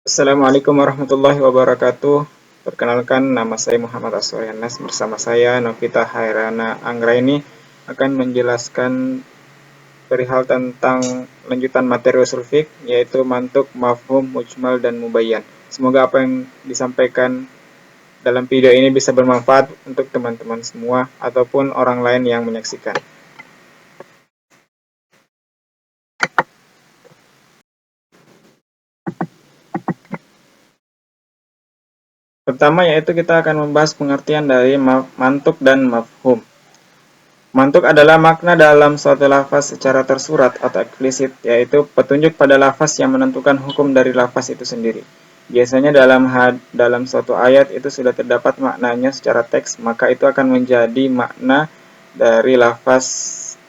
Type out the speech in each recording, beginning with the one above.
Assalamualaikum warahmatullahi wabarakatuh. Perkenalkan, nama saya Muhammad Aswayanas. Bersama saya Novita Hairana Anggraini akan menjelaskan perihal tentang lanjutan materi usul fiqh, yaitu mantuk, mafhum, mujmal, dan mubayyan. Semoga apa yang disampaikan dalam video ini bisa bermanfaat untuk teman-teman semua ataupun orang lain yang menyaksikan. Pertama yaitu kita akan membahas pengertian dari mantuk dan mafhum. Mantuk adalah makna dalam suatu lafaz secara tersurat atau eksplisit, yaitu petunjuk pada lafaz yang menentukan hukum dari lafaz itu sendiri. Biasanya dalam suatu ayat itu sudah terdapat maknanya secara teks, maka itu akan menjadi makna dari lafaz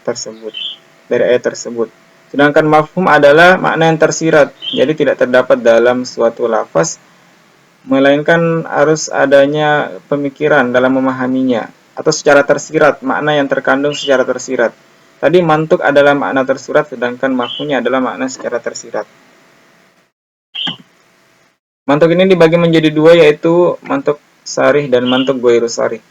tersebut, dari ayat tersebut. Sedangkan mafhum adalah makna yang tersirat, jadi tidak terdapat dalam suatu lafaz, melainkan harus adanya pemikiran dalam memahaminya, atau secara tersirat, makna yang terkandung secara tersirat. Tadi mantuk adalah makna tersurat, sedangkan mafhumnya adalah makna secara tersirat. Mantuk ini dibagi menjadi dua, yaitu mantuk sarih dan mantuk ghairu sarih.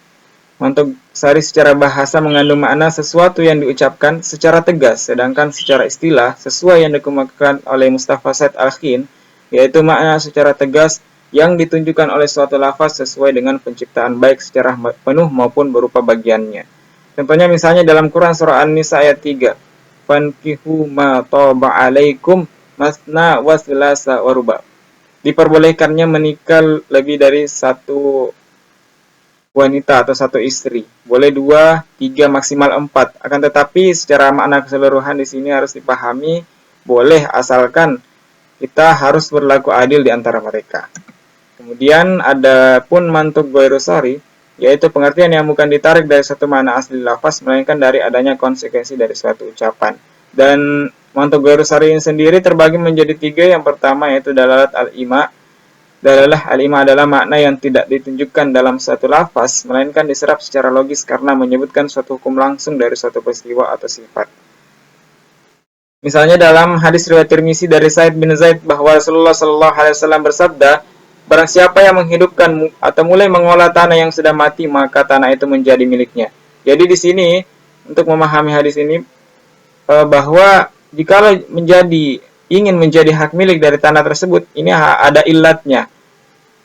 Mantuk sarih secara bahasa mengandung makna sesuatu yang diucapkan secara tegas, sedangkan secara istilah, sesuai yang dikemukakan oleh Mustafa Said Al-Khin, yaitu makna secara tegas yang ditunjukkan oleh suatu lafaz sesuai dengan penciptaan baik secara penuh maupun berupa bagiannya. Contohnya misalnya dalam Quran surah An-Nisa ayat 3, "Fankihu ma taba 'alaikum masna wa thulatsa wa ruba'." Diperbolehkannya menikah lebih dari satu wanita atau satu istri. Boleh 2, 3, maksimal 4. Akan tetapi secara makna keseluruhan di sini harus dipahami boleh asalkan kita harus berlaku adil di antara mereka. Kemudian ada pun mantuk ghairu sarih, yaitu pengertian yang bukan ditarik dari satu makna asli lafaz, melainkan dari adanya konsekuensi dari suatu ucapan. Dan mantuk ghairu sarih ini sendiri terbagi menjadi 3. Yang pertama yaitu dalalat al-ima. Dalalah al-ima adalah makna yang tidak ditunjukkan dalam suatu lafaz, melainkan diserap secara logis karena menyebutkan suatu hukum langsung dari suatu peristiwa atau sifat. Misalnya dalam hadis riwayat Tirmizi dari Sa'id bin Zaid bahwa Rasulullah Shallallahu Alaihi Wasallam bersabda, barang siapa yang menghidupkan atau mulai mengolah tanah yang sudah mati, maka tanah itu menjadi miliknya. Jadi di sini untuk memahami hadis ini bahwa jikalau ingin menjadi hak milik dari tanah tersebut, ini ada illatnya.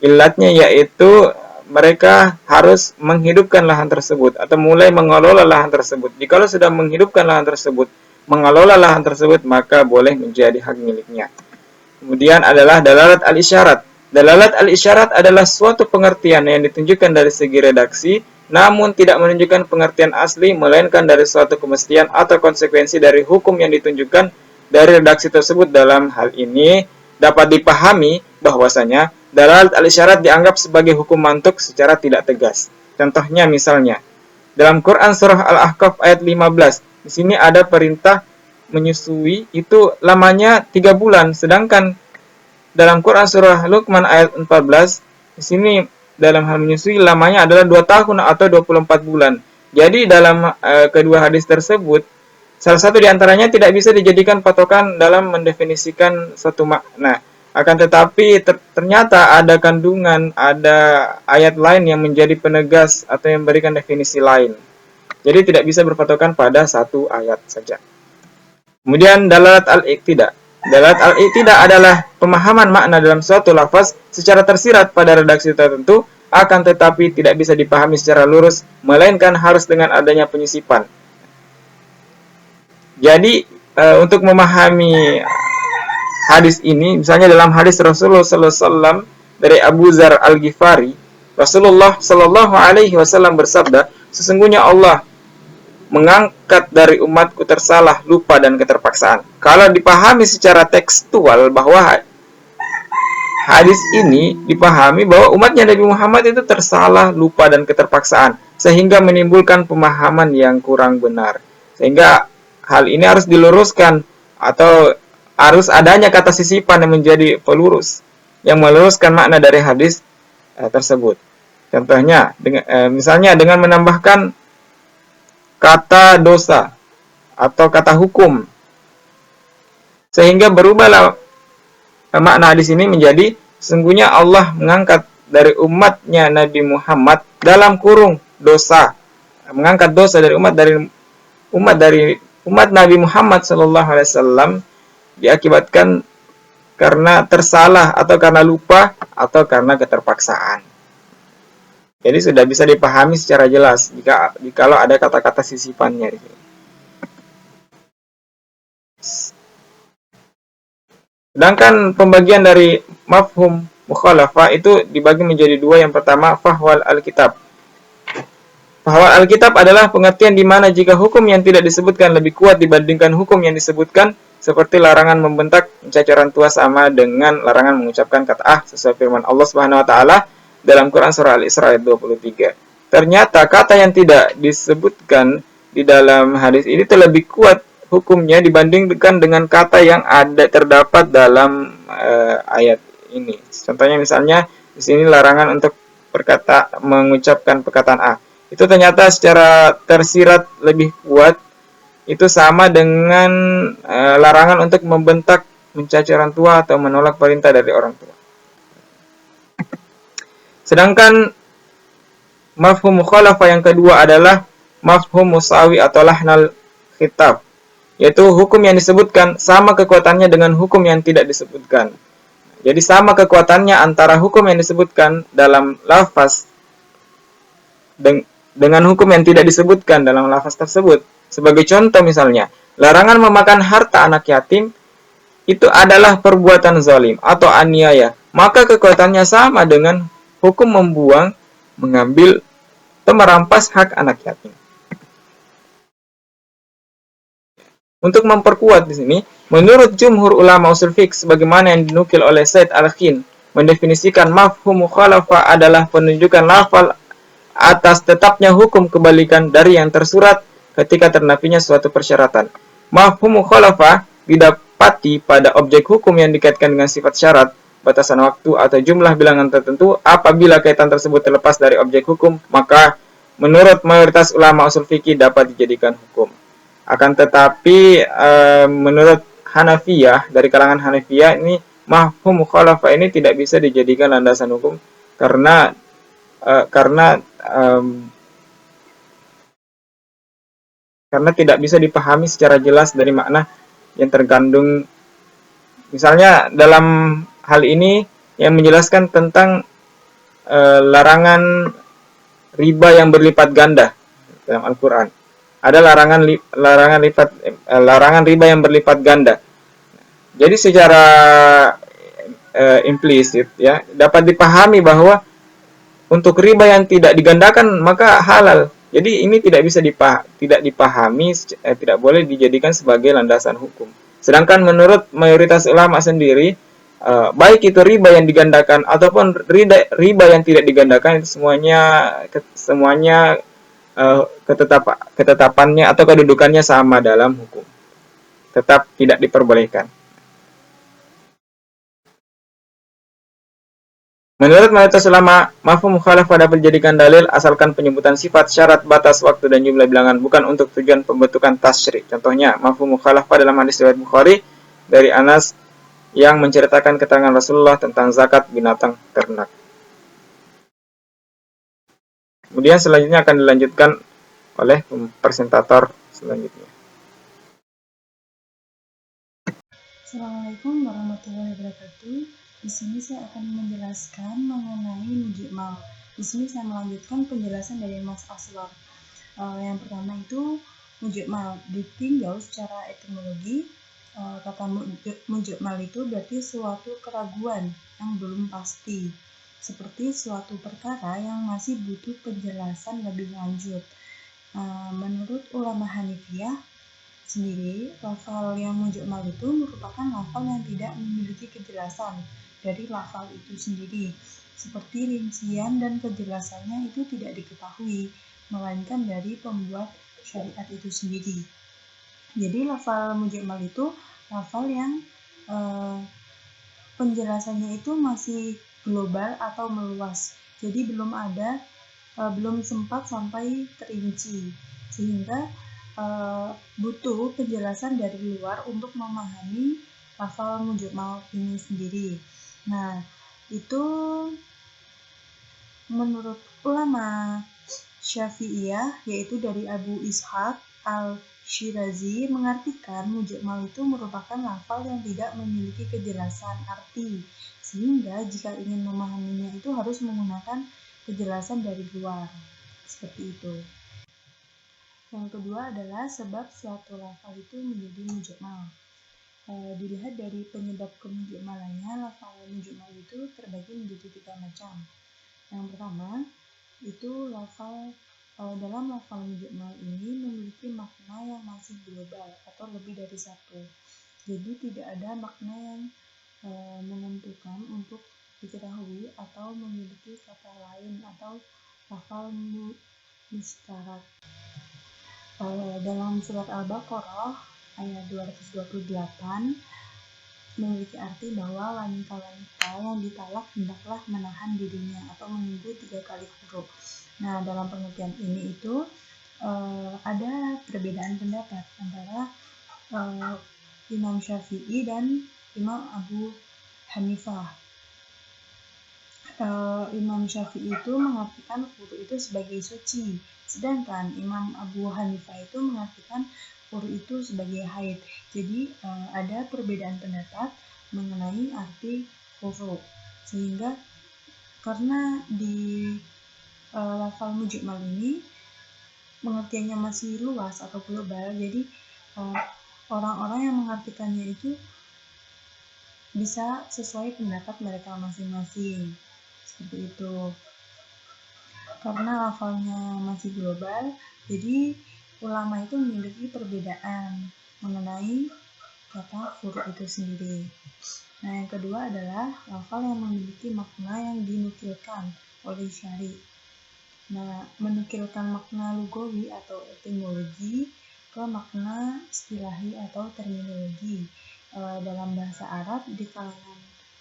Illatnya yaitu mereka harus menghidupkan lahan tersebut atau mulai mengelola lahan tersebut. Jikalau sudah menghidupkan lahan tersebut, mengelola lahan tersebut, maka boleh menjadi hak miliknya. Kemudian adalah dalalat al-isyarat. Dalalat al-isyarat adalah suatu pengertian yang ditunjukkan dari segi redaksi, namun tidak menunjukkan pengertian asli, melainkan dari suatu kemestian atau konsekuensi dari hukum yang ditunjukkan dari redaksi tersebut. Dalam hal ini dapat dipahami bahwasanya dalalat al-isyarat dianggap sebagai hukum mantuk secara tidak tegas. Contohnya misalnya dalam Quran surah Al-Ahqaf ayat 15, di sini ada perintah menyusui, itu lamanya 3 bulan, sedangkan dalam Quran surah Luqman ayat 14, di sini dalam hal menyusui lamanya adalah 2 tahun atau 24 bulan. Jadi dalam kedua hadis tersebut, salah satu di antaranya tidak bisa dijadikan patokan dalam mendefinisikan suatu makna. Akan tetapi ternyata ada kandungan, ada ayat lain yang menjadi penegas atau yang memberikan definisi lain. Jadi tidak bisa berpatokan pada satu ayat saja. Kemudian dalalat al-iqtida. Dalalat al-iqtida adalah pemahaman makna dalam suatu lafaz secara tersirat pada redaksi tertentu, akan tetapi tidak bisa dipahami secara lurus, melainkan harus dengan adanya penyisipan. Jadi untuk memahami hadis ini, misalnya dalam hadis Rasulullah SAW dari Abu Dzar Al-Ghifari, Rasulullah Shallallahu Alaihi Wasallam bersabda, sesungguhnya Allah mengangkat dari umatku tersalah, lupa, dan keterpaksaan. Kalau dipahami secara tekstual bahwa hadis ini dipahami bahwa umatnya Nabi Muhammad itu tersalah, lupa, dan keterpaksaan, sehingga menimbulkan pemahaman yang kurang benar. Sehingga hal ini harus diluruskan atau harus adanya kata sisipan yang menjadi pelurus, yang meluruskan makna dari hadis tersebut. Contohnya, misalnya dengan menambahkan kata dosa atau kata hukum, sehingga berubahlah makna hadis ini menjadi Sesungguhnya Allah mengangkat dari umatnya Nabi Muhammad dalam kurung dosa, mengangkat dosa dari umat Nabi Muhammad Sallallahu Alaihi Wasallam diakibatkan karena tersalah atau karena lupa atau karena keterpaksaan. Jadi sudah bisa dipahami secara jelas jikalau ada kata-kata sisipannya di sini. Sedangkan pembagian dari mafhum mukhalafah itu dibagi menjadi dua. Yang pertama, fahwal alkitab. Fahwal alkitab adalah pengertian di mana jika hukum yang tidak disebutkan lebih kuat dibandingkan hukum yang disebutkan, seperti larangan membentak, mencaci orang tua sama dengan larangan mengucapkan kata sesuai firman Allah Subhanahu wa taala dalam Quran surah Al-Isra ayat 23. Ternyata kata yang tidak disebutkan di dalam hadis ini lebih kuat hukumnya dibandingkan dengan kata yang terdapat dalam ayat ini. Contohnya misalnya di sini larangan untuk mengucapkan perkataan itu ternyata secara tersirat lebih kuat, itu sama dengan larangan untuk membentak, mencaci orang tua atau menolak perintah dari orang tua. Sedangkan mafhum mukhalafah yang kedua adalah mafhum musawi atau lahnal khitab, yaitu hukum yang disebutkan sama kekuatannya dengan hukum yang tidak disebutkan. Jadi sama kekuatannya antara hukum yang disebutkan dalam lafaz dengan hukum yang tidak disebutkan dalam lafaz tersebut. Sebagai contoh misalnya, larangan memakan harta anak yatim itu adalah perbuatan zalim atau aniaya. Maka kekuatannya sama dengan hukum membuang, mengambil, atau merampas hak anak yatim. Untuk memperkuat di sini, menurut jumhur ulama usul fiqh sebagaimana yang dinukil oleh Said Al-Khin, mendefinisikan mafhum mukhalafah adalah penunjukan lafal atas tetapnya hukum kebalikan dari yang tersurat ketika ternafinya suatu persyaratan. Mafhum mukhalafah didapati pada objek hukum yang dikaitkan dengan sifat syarat, batasan waktu atau jumlah bilangan tertentu. Apabila kaitan tersebut terlepas dari objek hukum, maka menurut mayoritas ulama usul fikih dapat dijadikan hukum. Akan tetapi menurut Hanafiyah, dari kalangan Hanafiyah ini mafhum mukhalafah ini tidak bisa dijadikan landasan hukum karena tidak bisa dipahami secara jelas dari makna yang terkandung. Misalnya dalam hal ini yang menjelaskan tentang larangan riba yang berlipat ganda dalam Al-Quran. Ada larangan riba yang berlipat ganda. Jadi secara implisit ya dapat dipahami bahwa untuk riba yang tidak digandakan maka halal. Jadi ini tidak bisa dipahami, tidak boleh dijadikan sebagai landasan hukum. Sedangkan menurut mayoritas ulama sendiri, baik itu riba yang digandakan ataupun riba yang tidak digandakan, itu semuanya ketetapannya atau kedudukannya sama dalam hukum, tetap tidak diperbolehkan. Menurut mayoritas ulama, mafhum mukhalafah dapat dijadikan dalil asalkan penyebutan sifat, syarat, batas, waktu, dan jumlah bilangan bukan untuk tujuan pembentukan tasyri'. Contohnya, mafhum mukhalafah dalam hadis riwayat Bukhari dari Anas yang menceritakan keterangan Rasulullah tentang zakat binatang ternak. Kemudian selanjutnya akan dilanjutkan oleh presentator selanjutnya. Assalamualaikum warahmatullahi wabarakatuh. Di sini saya akan menjelaskan mengenai mujmal. Di sini saya melanjutkan penjelasan dari Mas Aswar. Yang pertama itu mujmal ditinjau secara etimologi. Kata mujmal itu berarti suatu keraguan yang belum pasti, seperti suatu perkara yang masih butuh penjelasan lebih lanjut. Menurut ulama Hanifiyah sendiri, lafal yang mujmal itu merupakan lafal yang tidak memiliki kejelasan dari lafal itu sendiri, seperti rincian dan kejelasannya itu tidak diketahui, melainkan dari pembuat syariat itu sendiri. Jadi lafal mujmal itu lafal yang penjelasannya itu masih global atau meluas, jadi belum sempat sampai terinci, sehingga butuh penjelasan dari luar untuk memahami lafal mujmal ini sendiri. Nah, itu menurut ulama Syafi'iyah, yaitu dari Abu Ishaq al-Shirazi, mengartikan mujmal itu merupakan lafal yang tidak memiliki kejelasan arti, sehingga jika ingin memahaminya itu harus menggunakan kejelasan dari luar. Seperti itu. Yang kedua adalah sebab suatu lafal itu menjadi mujmal. Dilihat dari penyebab kemujmalannya, lafal mujmal itu terbagi menjadi 3 macam. Yang pertama, itu dalam lafal mujmal ini memiliki makna yang masih global atau lebih dari satu. Jadi tidak ada makna yang menentukan untuk diketahui atau memiliki kata lain atau lafal musyarak. Dalam surat Al-Baqarah ayat 228 memiliki arti bahwa wanita-wanita yang ditalak hendaklah menahan dirinya atau menunggu 3 kali huruf. Nah, dalam pengertian ini itu ada perbedaan pendapat antara Imam Syafi'i dan Imam Abu Hanifah. Imam Syafi'i itu mengartikan furu itu sebagai suci, sedangkan Imam Abu Hanifah itu mengartikan furu itu sebagai haid. Jadi ada perbedaan pendapat mengenai arti furu, sehingga karena di lafal mujmal ini pengertiannya masih luas atau global, jadi orang-orang yang mengartikannya itu bisa sesuai pendapat mereka masing-masing. Seperti itu. Karena lafalnya masih global, jadi ulama itu memiliki perbedaan mengenai kata furu itu sendiri. Nah, yang kedua adalah lafal yang memiliki makna yang dinukilkan oleh syari. Nah, menukilkan makna lugawi atau etimologi ke makna istilahi atau terminologi. Dalam bahasa Arab, di kalangan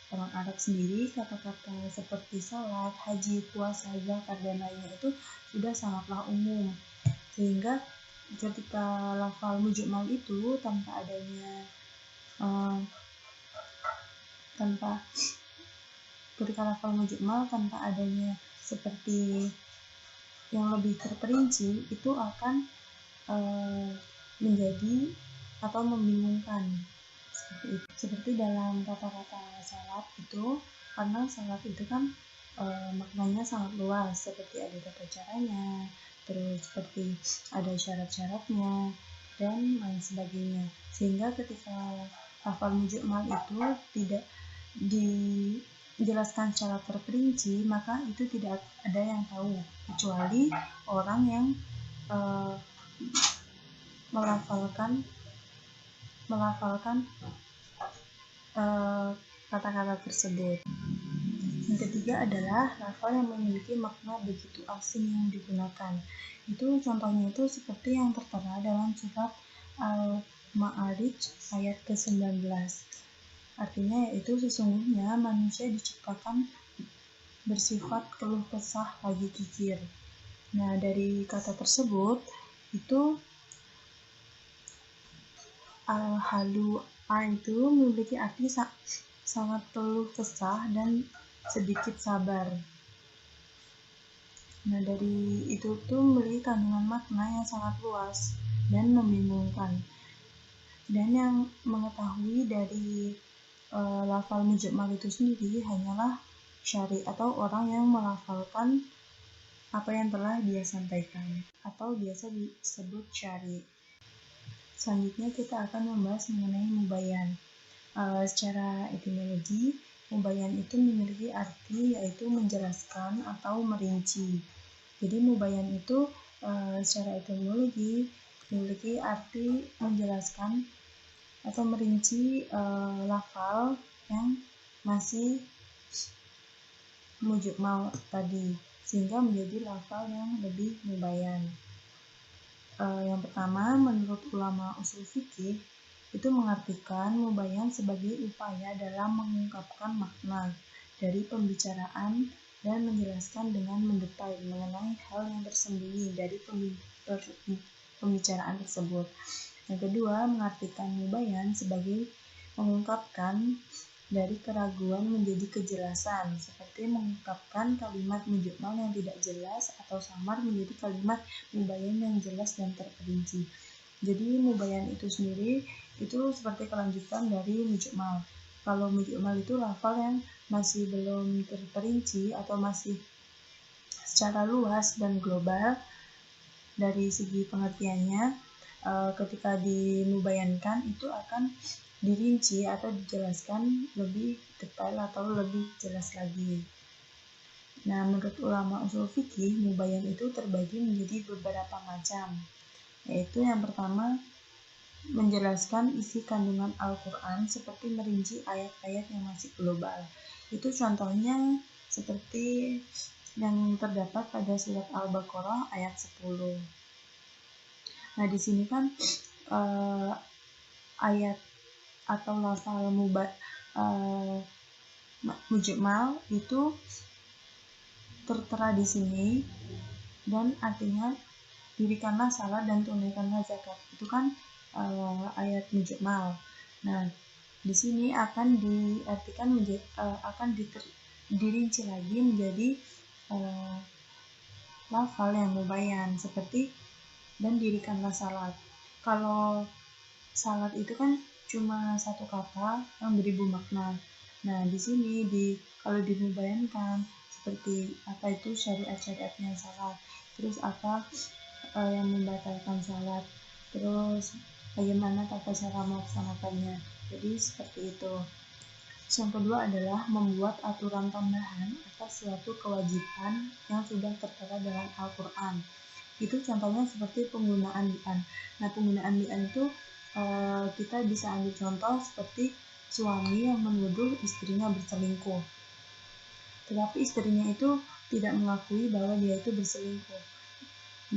orang Arab sendiri, kata-kata seperti salat, haji, puasa, zakat, dan lainnya itu sudah sangatlah umum. Sehingga ketika lafal mujmal itu tanpa adanya seperti yang lebih terperinci, itu akan menjadi atau membingungkan. Seperti dalam kata-kata salat itu, karena salat itu kan maknanya sangat luas, seperti ada tata caranya, terus seperti ada syarat-syaratnya, dan lain sebagainya. Sehingga ketika lafal mujmal itu tidak dijelaskan secara terperinci, maka itu tidak ada yang tahu, kecuali orang yang melafalkan kata-kata tersebut. Yang ketiga adalah lafal yang memiliki makna begitu asing yang digunakan. Itu contohnya itu seperti yang tertera dalam surat Al-Ma'arij ayat ke-19. Artinya yaitu sesungguhnya manusia diciptakan bersifat keluh kesah lagi kikir. Nah, dari kata tersebut itu al-halu itu memiliki arti sangat keluh kesah dan sedikit sabar. Nah, dari itu tuh memiliki kandungan makna yang sangat luas dan membingungkan. Dan yang mengetahui dari lafal mujmal itu sendiri hanyalah syari atau orang yang melafalkan apa yang telah dia sampaikan atau biasa disebut syari. Selanjutnya kita akan membahas mengenai mubayan. Secara etimologi, mubayan itu memiliki arti yaitu menjelaskan atau merinci. Jadi mubayan itu secara etimologi memiliki arti menjelaskan atau merinci lafal yang masih mujmal tadi, sehingga menjadi lafal yang lebih mubayan. Yang pertama, menurut ulama usul fikih, itu mengartikan mubayan sebagai upaya dalam mengungkapkan makna dari pembicaraan dan menjelaskan dengan mendetail mengenai hal yang tersembunyi dari pembicaraan tersebut. Yang kedua, mengartikan mubayan sebagai mengungkapkan dari keraguan menjadi kejelasan, seperti mengungkapkan kalimat mujmal yang tidak jelas atau samar menjadi kalimat mubayyan yang jelas dan terperinci. Jadi mubayyan itu sendiri itu seperti kelanjutan dari mujmal. Kalau mujmal itu lafal yang masih belum terperinci atau masih secara luas dan global dari segi pengertiannya, ketika dimubayyankan itu akan dirinci atau dijelaskan lebih detail atau lebih jelas lagi. Nah, menurut ulama usul fikih, mubayyan itu terbagi menjadi beberapa macam, yaitu yang pertama menjelaskan isi kandungan Al-Quran seperti merinci ayat-ayat yang masih global. Itu contohnya seperti yang terdapat pada surat Al-Baqarah ayat 10. Nah, di sini kan ayat atau lafal mujmal itu tertera di sini dan artinya dirikanlah salat dan tunaikanlah zakat. Itu kan ayat mujmal. Nah, di sini akan diartikan dirinci lagi menjadi lafal yang mubayyan seperti dan dirikanlah salat. Kalau salat itu kan cuma satu kata yang beribu makna. Nah, di sini kalau dimubayyankan seperti apa itu syariat-syariatnya salat, terus apa yang membatalkan salat, terus bagaimana tata cara melaksanakannya. Jadi seperti itu. Yang kedua adalah membuat aturan tambahan atas suatu kewajiban yang sudah tertera dalam Al-Quran. Itu contohnya seperti penggunaan li'an. Nah, penggunaan li'an itu kita bisa ambil contoh seperti suami yang menuduh istrinya berselingkuh, tetapi istrinya itu tidak mengakui bahwa dia itu berselingkuh.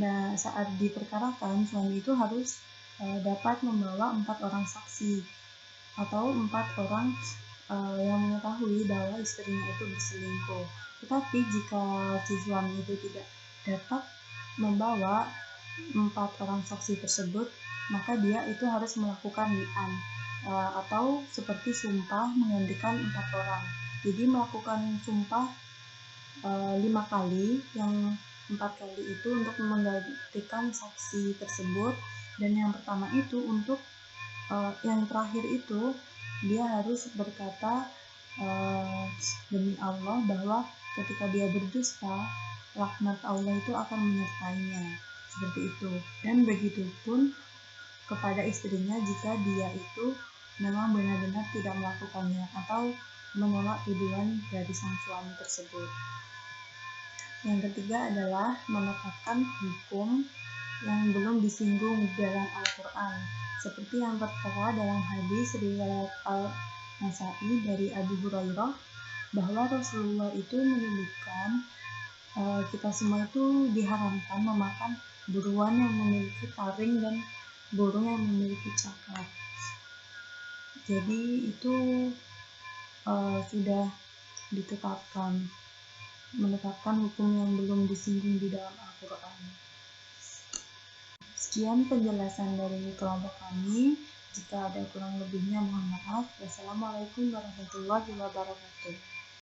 Nah, saat diperkarakan, suami itu harus dapat membawa 4 orang saksi atau 4 orang yang mengetahui bahwa istrinya itu berselingkuh. Tetapi jika si suami itu tidak dapat membawa 4 orang saksi tersebut, maka dia itu harus melakukan li'an atau seperti sumpah menggantikan 4 orang. Jadi melakukan sumpah 5 kali, yang 4 kali itu untuk menggantikan saksi tersebut, dan yang pertama itu untuk yang terakhir itu dia harus berkata demi Allah bahwa ketika dia berdusta, laknat Allah itu akan menyertainya, seperti itu. Dan begitu pun kepada istrinya jika dia itu memang benar-benar tidak melakukannya atau menolak tuduhan dari sang suami tersebut. Yang ketiga adalah menetapkan hukum yang belum disinggung dalam Al-Quran, seperti yang tertera dalam hadis riwayat Al-Nasai dari Abu Hurairah bahwa Rasulullah itu menyebutkan kita semua itu diharamkan memakan buruan yang memiliki taring dan burung yang memiliki cakar. Jadi itu sudah menetapkan hukum yang belum disinggung di dalam Al-Quran. Sekian penjelasan dari kelompok kami. Jika ada kurang lebihnya mohon maaf. Wassalamualaikum warahmatullahi wabarakatuh.